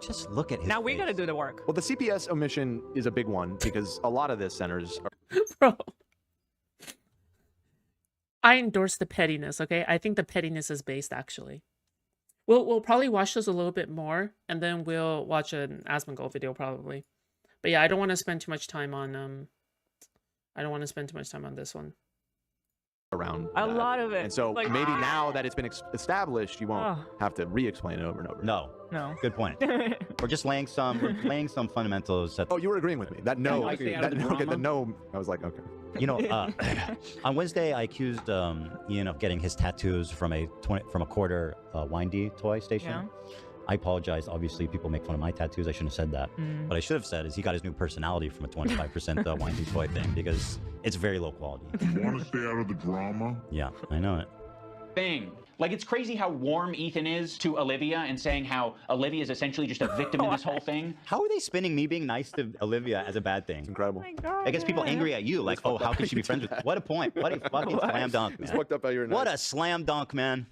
Just look at his Now we face. gotta do the work. Well, the CPS omission is a big one because a lot of the centers are... Bro. I endorse the pettiness, okay? I think the pettiness is based, actually. We'll probably watch this a little bit more, and then we'll watch an Asmongold video, probably. But yeah, I don't want to spend too much time on, I don't want to spend too much time on this one. around A that. lot of it. And so Like- maybe now that it's been established, you won't Oh. have to re-explain it over and over. No. No. Good point. We're just laying some fundamentals. That, Oh, you were agreeing with me. That no, I agree. that, okay, the no, I was like, okay. you know, on Wednesday I accused Ian of getting his tattoos from a quarter windy toy station. Yeah. I apologize. Obviously, people make fun of my tattoos. I shouldn't have said that. What I should have said is he got his new personality from a 25% windy toy thing because it's very low quality. You want to stay out of the drama? Yeah, I know it. Thing. Like, it's crazy how warm Ethan is to Olivia and saying how Olivia is essentially just a victim in this whole thing. How are they spinning me being nice to Olivia as a bad thing? It's incredible. Oh my God, It gets people yeah. angry at you, like, oh, how could she be friends with? What a point! What a fucking slam dunk, It's man! fucked up how you're What nice. a slam dunk, man!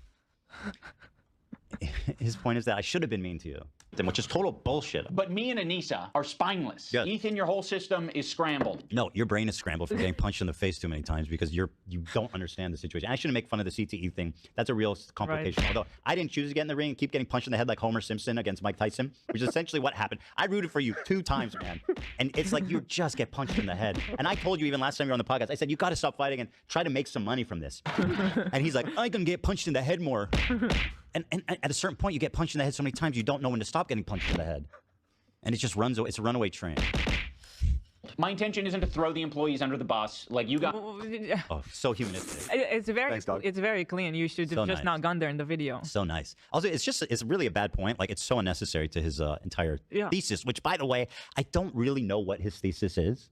His point is that I should have been mean to you, which is total bullshit. But me and Anissa are spineless. Yeah. Ethan, your whole system is scrambled. No, your brain is scrambled from getting punched in the face too many times because you don't understand the situation. I shouldn't make fun of the CTE thing. That's a real complication. Although I didn't choose to get in the ring and keep getting punched in the head like Homer Simpson against Mike Tyson, which is essentially what happened. I rooted for you 2 times, man. And it's like you just get punched in the head. And I told you even last time you were on the podcast, I said, you got to stop fighting and try to make some money from this. And he's like, I'm going to get punched in the head more. And at a certain point, you get punched in the head so many times, you don't know when to stop getting punched in the head. And it just runs away. It's a runaway train. My intention isn't to throw the employees under the bus. Like, you got... Oh, so humanistic. It's very, Thanks, dog. it's very clean. You should have So just nice. not gone there in the video. So nice. Also, it's really a bad point. Like, it's so unnecessary to his entire thesis, which, by the way, I don't really know what his thesis is.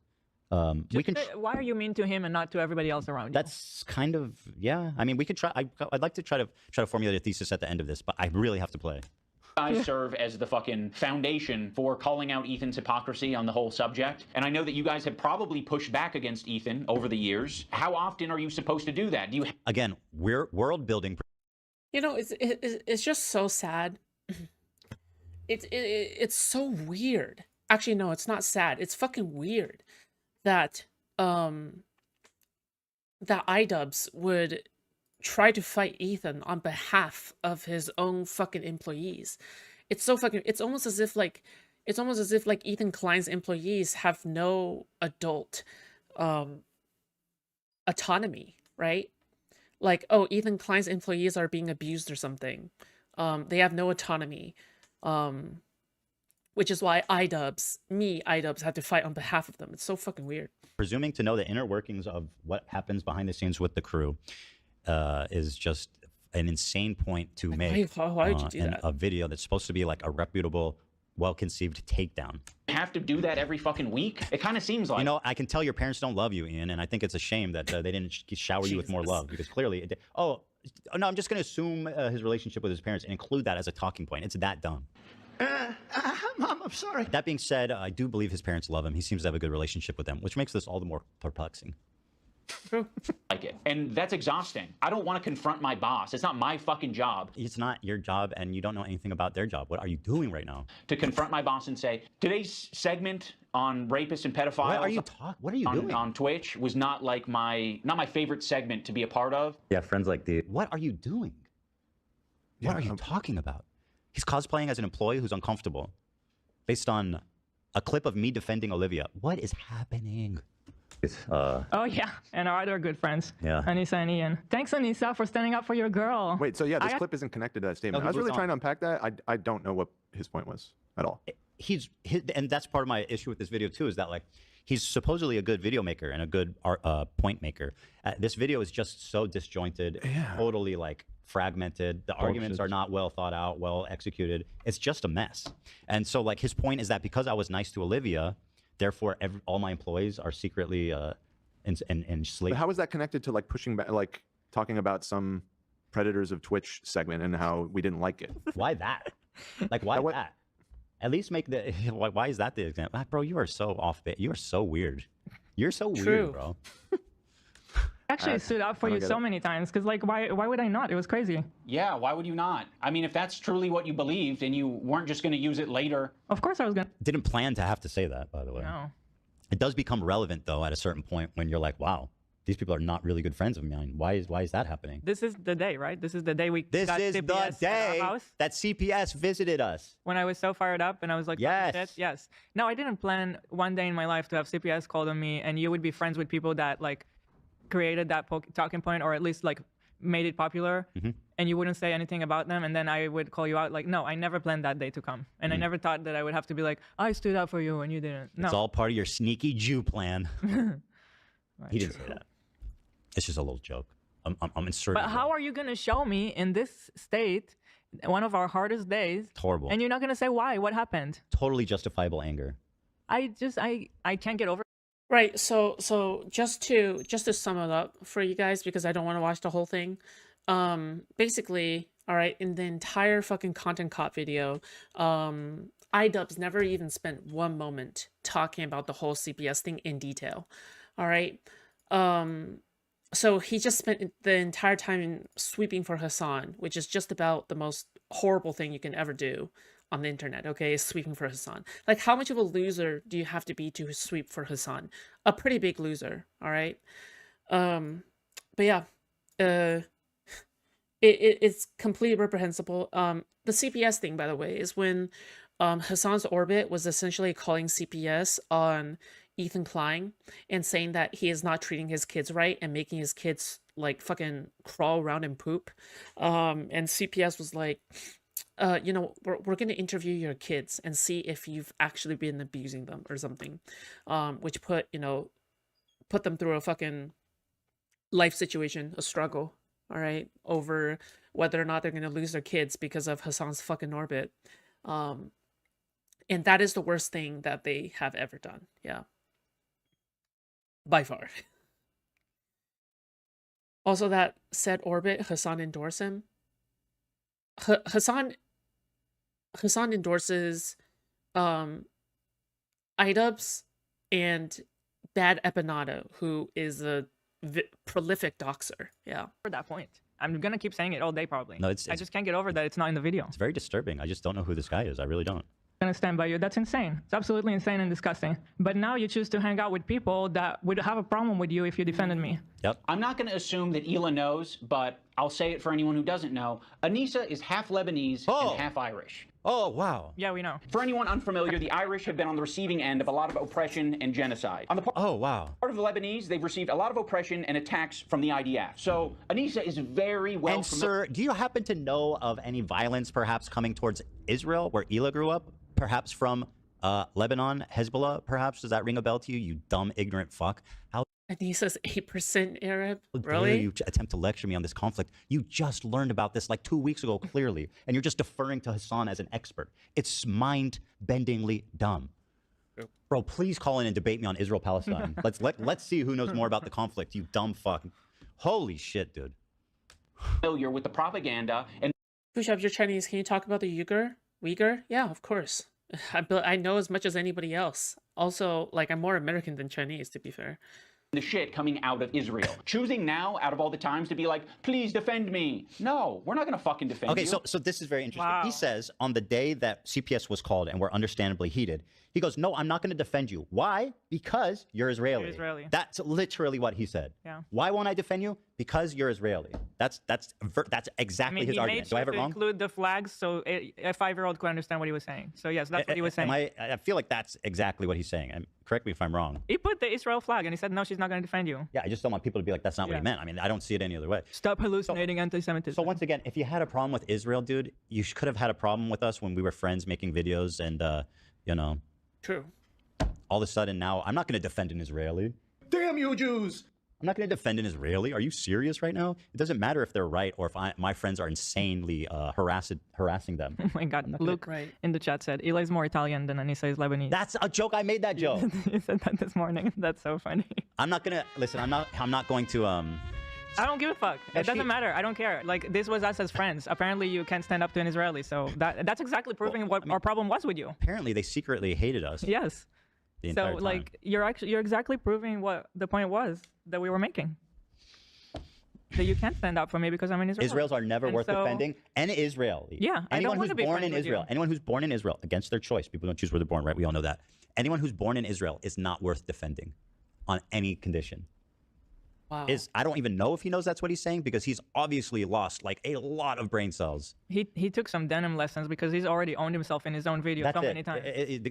We can. Why are you mean to him and not to everybody else around you? That's kind of, yeah. I mean, we could try. I'd like to try to formulate a thesis at the end of this, but I really have to play. guys serve as the fucking foundation for calling out Ethan's hypocrisy on the whole subject. And I know that you guys have probably pushed back against Ethan over the years. How often are you supposed to do that? Do you... Again, we're world building. You know, it's just so sad. It's so weird. Actually, no, it's not sad. It's fucking weird that that Idubbbz would try to fight Ethan on behalf of his own fucking employees. It's so fucking. It's almost as if like Ethan Klein's employees have no adult autonomy, right? Like, oh, Ethan Klein's employees are being abused or something. They have no autonomy. Which is why Idubbbz have to fight on behalf of them. It's so fucking weird. Presuming to know the inner workings of what happens behind the scenes with the crew is just an insane point to make. Why would you do in that? a video that's supposed to be like a reputable, well-conceived takedown. have to do that every fucking week? It kind of seems like... You know, I can tell your parents don't love you, Ian, and I think it's a shame that they didn't shower you with more love, because clearly... Oh, no, I'm just going to assume his relationship with his parents and include that as a talking point. It's that dumb. Mom, I'm sorry. That being said, I do believe his parents love him. He seems to have a good relationship with them, which makes this all the more perplexing. like it. And that's exhausting. I don't want to confront my boss. It's not my fucking job. It's not your job, and you don't know anything about their job. What are you doing right now? To confront my boss and say, today's segment on rapists and pedophiles... What are you talking? What are you doing? On Twitch was not like not my favorite segment to be a part of. Yeah, friends like the... What are you doing? What are you talking about? He's cosplaying as an employee who's uncomfortable based on a clip of me defending Olivia. What is happening? Oh, yeah. And our other good friends. Yeah. Anissa and Ian. Thanks, Anissa, for standing up for your girl. Wait, so yeah, this clip isn't connected to that statement. No, I was he really was trying to unpack that. I don't know what his point was at all. And that's part of my issue with this video too, is that like he's supposedly a good video maker and a good point maker. This video is just so disjointed, totally like fragmented. The arguments are not well thought out, well executed. It's just a mess. And so like his point is that because I was nice to Olivia, therefore all my employees are secretly enslaved. But how is that connected to like pushing back, like talking about some Predators of Twitch segment and how we didn't like it? Why that? Like why that? At least make the why is that the example? Bro, you are so off bit. You are so weird. You're so weird, bro. actually stood up for you so many times because, like, why would I not? It was crazy. Yeah, why would you not? I mean, if that's truly what you believed and you weren't just going to use it later. Of course I was going to. Didn't plan to have to say that, by the way. No. It does become relevant, though, at a certain point when you're like, wow, these people are not really good friends of mine. Why is that happening? This is the day, right? This is the day we This got is CPS the at day our house. that CPS visited us. When I was so fired up and I was like, Yes. shit, yes. No, I didn't plan one day in my life to have CPS called on me and you would be friends with people that like created that talking point or at least like made it popular and you wouldn't say anything about them and then I would call you out like, no, I never planned that day to come. And I never thought that I would have to be like, I stood up for you and you didn't. No. It's all part of your sneaky Jew plan. Right. He didn't say that. It's just a little joke. I'm inserting. But how are you going to show me in this state, one of our hardest days? It's horrible. And you're not going to say why? What happened? Totally justifiable anger. I can't get over. Right. So just to sum it up for you guys, because I don't want to watch the whole thing. Basically, all right, in the entire fucking content cop video, Idubbbz never even spent one moment talking about the whole CPS thing in detail. All right. So he just spent the entire time sweeping for Hasan, which is just about the most horrible thing you can ever do on the internet, okay, is sweeping for Hasan. Like, how much of a loser do you have to be to sweep for Hasan? A pretty big loser, all right? But yeah, it's completely reprehensible. The CPS thing, by the way, is when Hasan's orbit was essentially calling CPS on Ethan Klein and saying that he is not treating his kids right and making his kids like fucking crawl around and poop. And CPS was like, you know, we're going to interview your kids and see if you've actually been abusing them or something, which put them through a fucking life situation, a struggle, all right, over whether or not they're going to lose their kids because of Hasan's fucking orbit. And that is the worst thing that they have ever done. Yeah. By far. Also, that said orbit, Hasan endorsed him. Hasan endorses Idubbbz and Bad Epinado, who is a prolific doxer. Yeah. For that point. I'm going to keep saying it all day probably. No, I just can't get over that it's not in the video. It's very disturbing. I just don't know who this guy is. I really don't. Going to stand by you. That's insane. It's absolutely insane and disgusting. But now you choose to hang out with people that would have a problem with you if you defended me. Yep. I'm not going to assume that Hila knows, but I'll say it for anyone who doesn't know. Anissa is half Lebanese and half Irish. Oh, wow. Yeah, we know. For anyone unfamiliar, the Irish have been on the receiving end of a lot of oppression and genocide. On the part of the Lebanese, they've received a lot of oppression and attacks from the IDF. So Anissa is very well And sir, do you happen to know of any violence perhaps coming towards Israel, where Hila grew up? Perhaps from Lebanon, Hezbollah, perhaps? Does that ring a bell to you, you dumb, ignorant fuck? How Anissa's 8% Arab? dare Really? you attempt to lecture me on this conflict? You just learned about this like 2 weeks ago, clearly, and you're just deferring to Hasan as an expert. It's mind-bendingly dumb. Bro, please call in and debate me on Israel-Palestine. Let's see who knows more about the conflict, you dumb fuck. Holy shit, dude. Familiar with the propaganda and Foodshops, you're Chinese. Can you talk about the Uyghur? Yeah, of course. I know as much as anybody else. Also, like, I'm more American than Chinese, to be fair. the shit coming out of Israel. Choosing now, out of all the times, to be like, please defend me. No, we're not going to fucking defend you. Okay, so this is very interesting. Wow. He says on the day that CPS was called and we're understandably heated, he goes, no, I'm not going to defend you. Why? Because you're Israeli. You're Israeli. That's literally what he said. Yeah. Why won't I defend you? Because you're Israeli. That's exactly his argument. Do I have it wrong? Include the flags so a 5-year-old could understand what he was saying. So yes, that's what he was saying. I feel like that's exactly what he's saying. And correct me if I'm wrong. He put the Israel flag and he said, no, she's not going to defend you. Yeah, I just don't want people to be like, that's not what he Yeah. meant. I mean, I don't see it any other way. Stop hallucinating anti-Semitism. So once again, if you had a problem with Israel, dude, you could have had a problem with us when we were friends making videos and, you know. True. All of a sudden now, I'm not going to defend an Israeli. Damn you Jews! I'm not going to defend an Israeli. Are you serious right now? It doesn't matter if they're right or if my friends are insanely harassing them. Oh my God, Luke Right. in the chat said, Eli's more Italian than Anissa is Lebanese. That's a joke. I made that joke. He said that this morning. That's so funny. I'm not going to, listen, I'm not going to, I don't give a fuck. It doesn't matter. I don't care. Like, this was us as friends. Apparently, you can't stand up to an Israeli. So that's exactly proving what our problem was with you. apparently they secretly hated us. Yes. The So, entire time. like, you're exactly proving what the point was that we were making. that you can't stand up for me because I'm an Israeli. Israel's are never And worth so- defending. And Israel. Yeah, I don't anyone wanna who's be born friends in with you. Israel, anyone who's born in Israel against their choice, people don't choose where they're born, right? We all know that. Anyone who's born in Israel is not worth defending on any condition. Wow. I don't even know if he knows that's what he's saying because he's obviously lost like a lot of brain cells. He took some denim lessons because he's already owned himself in his own video That's so it. many times.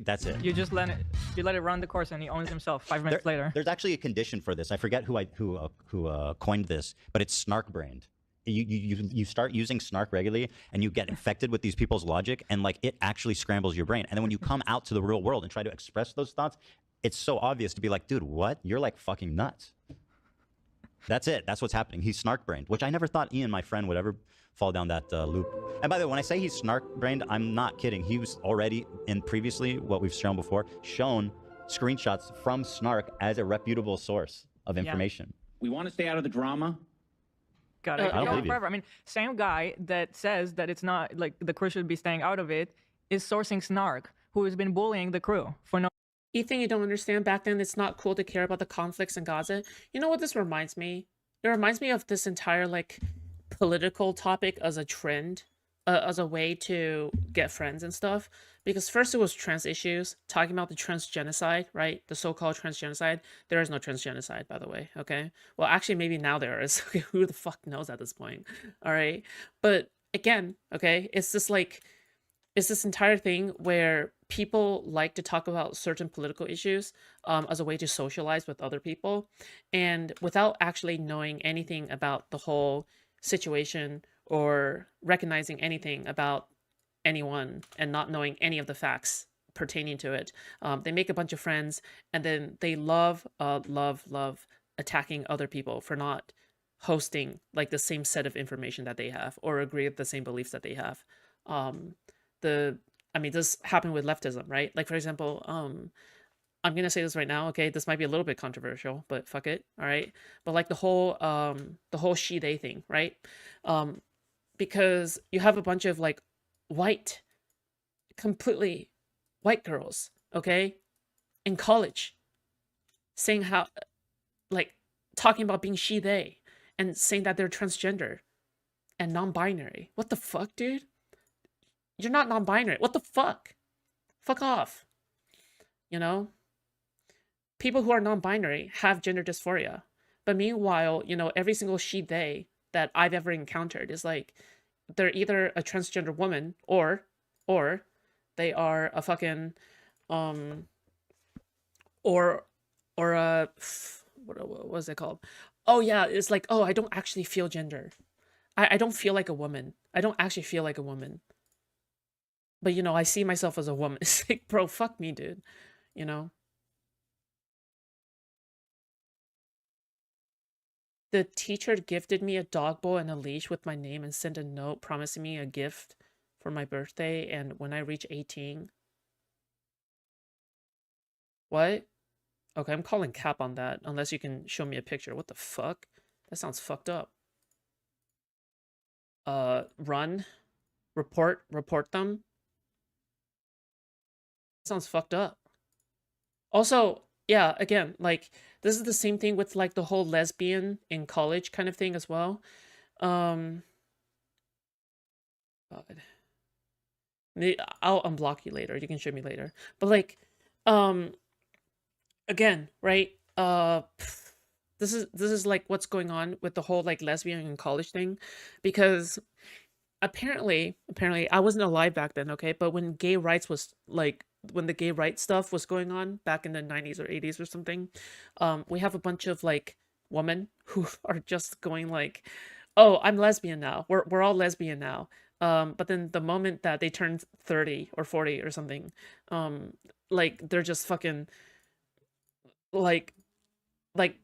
That's it. You just let it run the course and he owns himself 5 minutes later. There's actually a condition for this. I forget who coined this, but it's snark brained. You start using snark regularly and you get infected with these people's logic and like it actually scrambles your brain. And then when you come out to the real world and try to express those thoughts, it's so obvious to be like, dude, what? You're like fucking nuts. That's it. That's what's happening. He's snark brained, which I never thought Ian, my friend, would ever fall down that loop. And by the way, when I say he's snark brained, I'm not kidding. He was already in previously what we've shown before, shown screenshots from Snark as a reputable source of information. We want to stay out of the drama. Got I it. don't Yeah, believe you. forever. I mean, same guy that says that it's not like the crew should be staying out of it is sourcing Snark, who has been bullying the crew for no Ethan, you don't understand. Back then, it's not cool to care about the conflicts in Gaza. You know what this reminds me? It reminds me of this entire like political topic as a trend, as a way to get friends and stuff. Because first it was trans issues, talking about the trans genocide, right? The so-called trans genocide. There is no trans genocide, by the way. Okay. Well, actually, maybe now there is. Okay, who the fuck knows at this point? All right. But again, okay, it's just like it's this entire thing where people like to talk about certain political issues as a way to socialize with other people, and without actually knowing anything about the whole situation or recognizing anything about anyone and not knowing any of the facts pertaining to it. They make a bunch of friends and then they love attacking other people for not hosting like the same set of information that they have or agree with the same beliefs that they have. I mean, this happened with leftism, right? Like, for example, I'm gonna say this right now, okay? This might be a little bit controversial, but fuck it, all right? But like the whole she/they thing, right? Because you have a bunch of like white, completely white girls, okay, in college, saying how, like, talking about being she/they and saying that they're transgender and non-binary. What the fuck, dude? You're not non-binary. What the fuck? Fuck off. You know? People who are non-binary have gender dysphoria. But meanwhile, you know, every single she/they that I've ever encountered is like, they're either a transgender woman or they are a fucking, or a, what was it called? Oh yeah, it's like, oh, I don't actually feel gender. I don't feel like a woman. I don't actually feel like a woman. But, you know, I see myself as a woman. It's like, bro, fuck me, dude. You know? The teacher gifted me a dog bowl and a leash with my name and sent a note promising me a gift for my birthday and when I reach 18. What? Okay, I'm calling cap on that, unless you can show me a picture. What the fuck? That sounds fucked up. Run. Report them. Sounds fucked up. Also, yeah, again, like, this is the same thing with, like, the whole lesbian in college kind of thing as well. God. I'll unblock you later. You can show me later. But, like, again, right? This is, like, what's going on with the whole, like, lesbian in college thing. Because apparently, I wasn't alive back then, okay? But when gay rights was, like, when the gay rights stuff was going on back in the 90s or 80s or something, we have a bunch of like women who are just going like, oh, I'm lesbian now. We're all lesbian now. But then the moment that they turn 30 or 40 or something, like they're just fucking like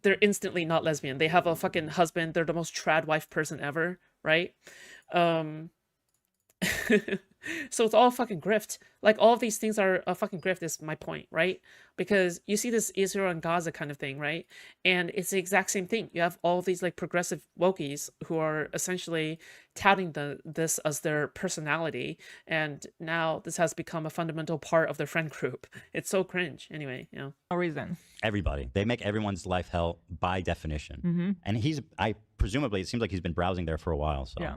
they're instantly not lesbian. They have a fucking husband. They're the most trad wife person ever, right? So it's all fucking grift. Like all of these things are a fucking grift is my point, right? Because you see this Israel and Gaza kind of thing, right? And it's the exact same thing. You have all these like progressive wokies who are essentially touting this as their personality, and now this has become a fundamental part of their friend group. It's so cringe. Anyway, you know. No reason. Everybody. They make everyone's life hell by definition. And presumably, it seems like he's been browsing there for a while. So. Yeah.